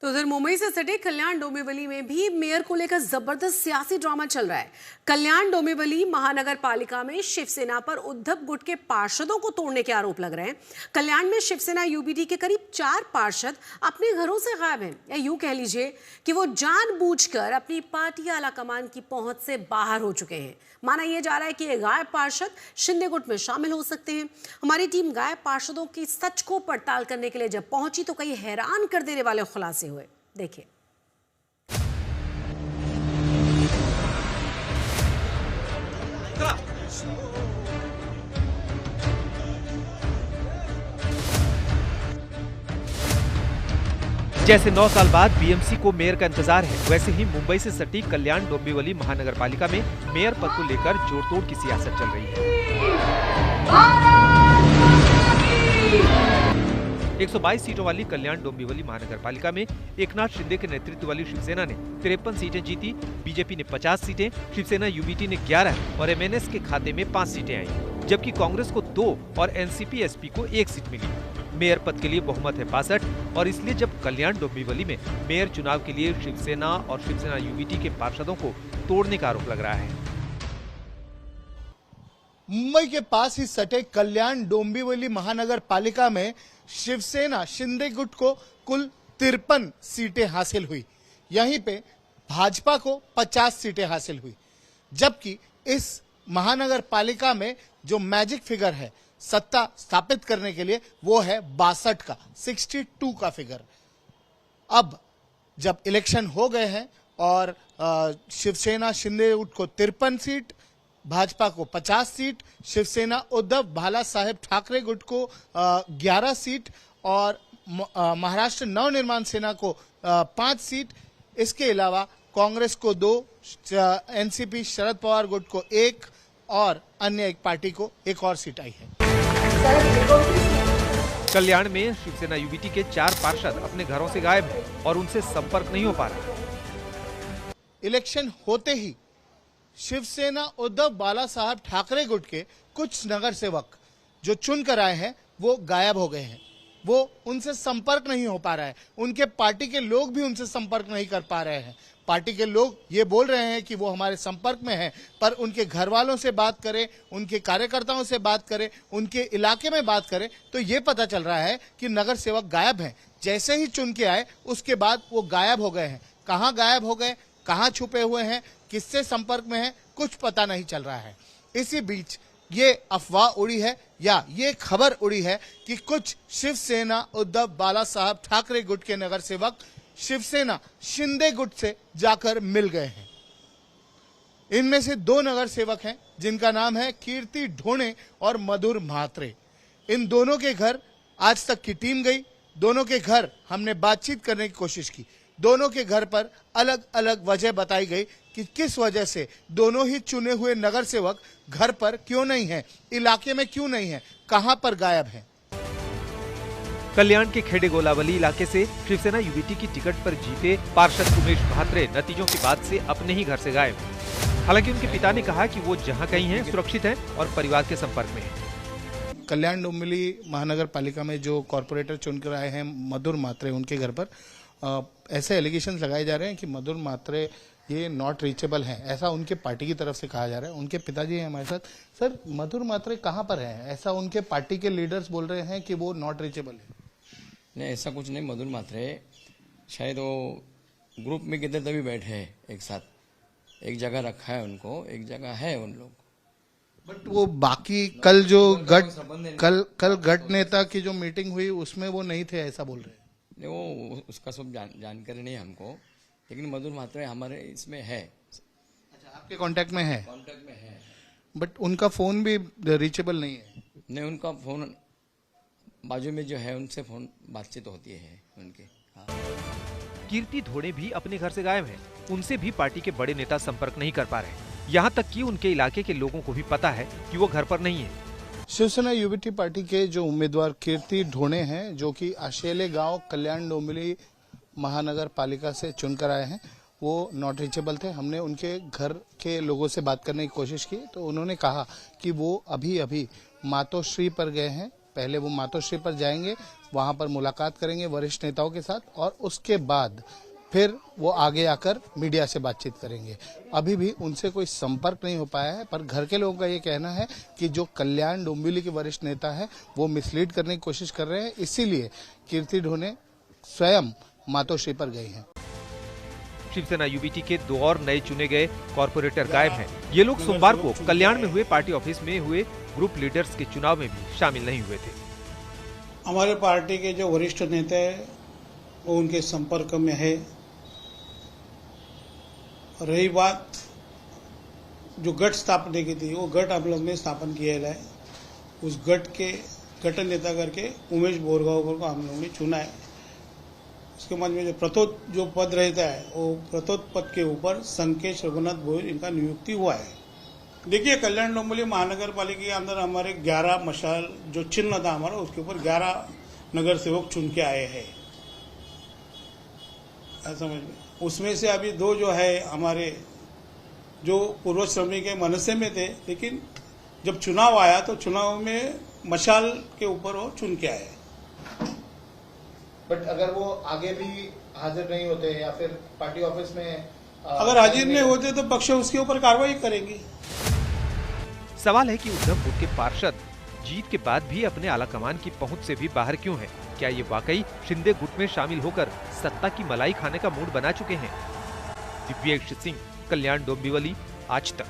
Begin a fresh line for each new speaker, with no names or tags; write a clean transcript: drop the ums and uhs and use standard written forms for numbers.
तो उधर मुंबई से सटे कल्याण डोंबिवली में भी मेयर को लेकर जबरदस्त सियासी ड्रामा चल रहा है। कल्याण डोंबिवली महानगर पालिका में शिवसेना पर उद्धव गुट के पार्षदों को तोड़ने के आरोप लग रहे हैं। कल्याण में शिवसेना यूबीटी के करीब 4 पार्षद अपने घरों से गायब हैं, या यूं कह लीजिए कि वो जानबूझकर अपनी पार्टी आला कमान की पहुंच से बाहर हो चुके हैं। माना यह जा रहा है कि ये गायब पार्षद शिंदे गुट में शामिल हो सकते हैं। हमारी टीम गायब पार्षदों की सच को पड़ताल करने के लिए जब पहुंची तो कई हैरान कर देने वाले खुलासे हुए। देखिए।
जैसे 9 साल बाद बीएमसी को मेयर का इंतजार है, वैसे ही मुंबई से सटी कल्याण डोंबिवली महानगर पालिका में मेयर पद को लेकर जोड़तोड़ की सियासत चल रही है। 122 सीटों वाली कल्याण डोंबिवली महानगर पालिका में एकनाथ शिंदे के नेतृत्व वाली शिवसेना ने 53 सीटें जीती, बीजेपी ने 50 सीटें, शिवसेना यूबीटी ने 11 और एमएनएस के खाते में 5 सीटें आई, जबकि कांग्रेस को 2 और एनसीपी एसपी को 1 सीट मिली। मेयर पद के लिए बहुमत है 62 और इसलिए जब कल्याण डोंबिवली में मेयर चुनाव के लिए शिवसेना और शिवसेना यूबीटी के पार्षदों को तोड़ने का आरोप लग रहा है।
मुंबई के पास ही सटे कल्याण डोंबिवली महानगर पालिका में शिवसेना शिंदे गुट को कुल 53 सीटें हासिल हुई। यहीं पे भाजपा को 50 सीटें हासिल हुई, जबकि इस महानगर पालिका में जो मैजिक फिगर है सत्ता स्थापित करने के लिए वो है 62 का, 62 का फिगर। अब जब इलेक्शन हो गए हैं और शिवसेना शिंदे गुट को 53 सीट, भाजपा को 50 सीट, शिवसेना उद्धव बाला साहेब ठाकरे गुट को 11 सीट और महाराष्ट्र नवनिर्माण सेना को 5 सीट, इसके अलावा कांग्रेस को 2, एनसीपी शरद पवार गुट को 1 और अन्य एक पार्टी को 1 और सीट आई है।
कल्याण में शिवसेना यूबीटी के 4 पार्षद अपने घरों से गायब हैं और उनसे संपर्क नहीं हो पा रहा।
इलेक्शन होते ही शिवसेना उद्धव बाला साहब ठाकरे गुट के कुछ नगर सेवक जो चुनकर आए हैं वो गायब हो गए हैं। वो उनसे संपर्क नहीं हो पा रहा है, उनके पार्टी के लोग भी उनसे संपर्क नहीं कर पा रहे हैं। पार्टी के लोग ये बोल रहे हैं कि वो हमारे संपर्क में हैं, पर उनके घर वालों से बात करें, उनके कार्यकर्ताओं से बात करें, उनके इलाके में बात करें तो ये पता चल रहा है कि नगर सेवक गायब हैं। जैसे ही चुन के आए उसके बाद वो गायब हो गए हैं। कहाँ गायब हो गए, कहाँ छुपे हुए हैं, किससे संपर्क में है, कुछ पता नहीं चल रहा है। इसी बीच ये अफवाह उड़ी है या ये खबर उड़ी है कि कुछ शिवसेना उद्धव बाला साहब ठाकरे गुट के नगर सेवक शिवसेना शिंदे गुट से जाकर मिल गए हैं। इनमें से 2 नगर सेवक हैं जिनका नाम है कीर्ति ढोणे और मधुर म्हात्रे। इन दोनों के घर आज तक की टीम गई, दोनों के घर हमने बातचीत करने की कोशिश की। दोनों के घर पर अलग अलग वजह बताई गई कि किस वजह से दोनों ही चुने हुए नगर सेवक घर पर क्यों नहीं है, इलाके में क्यों नहीं है, कहां पर गायब है।
कल्याण के खेड़े गोलावली इलाके से शिवसेना यूबीटी की टिकट पर जीते पार्षद उमेश म्हात्रे नतीजों के बाद से अपने ही घर से गायब। हालांकि उनके पिता ने कहा कि वो जहां कहीं हैं सुरक्षित हैं और परिवार के संपर्क में हैं।
कल्याण डोंबिवली महानगर पालिका में जो कॉर्पोरेटर चुनकर आए हैं मधुर म्हात्रे, उनके घर पर ऐसे एलिगेशंस लगाए जा रहे हैं कि मधुर म्हात्रे ये नॉट रीचेबल हैं, ऐसा उनके पार्टी की तरफ से कहा जा रहा है। उनके पिताजी हैं हमारे साथ। सर, मधुर म्हात्रे कहाँ पर हैं? ऐसा उनके पार्टी के लीडर्स बोल रहे हैं कि वो नॉट रीचेबल है।
नहीं, ऐसा कुछ नहीं। मधुर म्हात्रे शायद वो ग्रुप में किधर तभी बैठे हैं एक साथ, एक जगह रखा है उनको, एक जगह है उन लोग।
बट वो बाकी कल जो कल गट नेता की जो मीटिंग हुई उसमें वो नहीं थे, ऐसा बोल रहे हैं।
नहीं, वो उसका सब जानकारी नहीं हमको, लेकिन मधुर म्हात्रे हमारे इसमें है।
अच्छा, आपके कांटेक्ट में है?
कांटेक्ट में है,
बट उनका फोन भी रीचेबल नहीं है।
नहीं, उनका फोन बाजू में जो है उनसे फोन बातचीत होती है उनके।
कीर्ति ढोणे भी अपने घर से गायब हैं। उनसे भी पार्टी के बड़े नेता संपर्क नहीं कर पा रहे। यहाँ तक कि उनके इलाके के लोगों को भी पता है कि वो घर पर नहीं है।
शिवसेना यूबीटी पार्टी के जो उम्मीदवार कीर्ति ढोणे हैं, जो कि आशेले गांव कल्याण डोंबिवली महानगर पालिका से चुनकर आए हैं, वो नॉट रीचेबल थे। हमने उनके घर के लोगों से बात करने की कोशिश की तो उन्होंने कहा कि वो अभी अभी मातोश्री पर गए हैं पहले वो मातोश्री पर जाएंगे, वहां पर मुलाकात करेंगे वरिष्ठ नेताओं के साथ और उसके बाद फिर वो आगे आकर मीडिया से बातचीत करेंगे। अभी भी उनसे कोई संपर्क नहीं हो पाया है, पर घर के लोगों का ये कहना है कि जो कल्याण डोंबिवली के वरिष्ठ नेता है वो मिसलीड करने की कोशिश कर रहे हैं, इसीलिए कीर्ति ढोने स्वयं मातोश्री पर गई हैं।
शिवसेना यूबीटी के 2 और नए चुने गए कॉर्पोरेटर गायब हैं। ये लोग सोमवार को कल्याण में हुए पार्टी ऑफिस में हुए ग्रुप लीडर्स के चुनाव में भी शामिल नहीं हुए थे।
हमारे पार्टी के जो वरिष्ठ नेता है वो उनके संपर्क में है। रही बात जो गठ स्थापने की थी, वो गठ हम लोग ने स्थापन किया है। उस गठ के गठ नेता करके उमेश बोरगांवकर को हम लोग ने चुना है। उसके बाद में जो प्रतोद जो पद रहता है, वो प्रतोद पद के ऊपर संकेश रघुनाथ भोईर इनका नियुक्ति हुआ है। देखिए, कल्याण डोंबिवली महानगर पालिका के अंदर हमारे 11 मशाल जो चिन्ह था हमारा, उसके ऊपर 11 नगर सेवक चुन के आए हैं। समझ में, उसमें से अभी 2 जो है हमारे जो पूर्व श्रमिक के मनसे में थे, लेकिन जब चुनाव आया तो चुनाव में मशाल के ऊपर वो चुन के आए।
बट अगर वो आगे भी हाजिर नहीं होते या फिर पार्टी ऑफिस में
अगर हाजिर नहीं होते तो पक्ष उसके ऊपर कार्रवाई करेंगी।
सवाल है कि उद्धव गुट के पार्षद जीत के बाद भी अपने आलाकमान की पहुंच से भी बाहर क्यों हैं? क्या ये वाकई शिंदे गुट में शामिल होकर सत्ता की मलाई खाने का मूड बना चुके हैं? दिव्येश सिंह, कल्याण डोंबिवली, आज तक।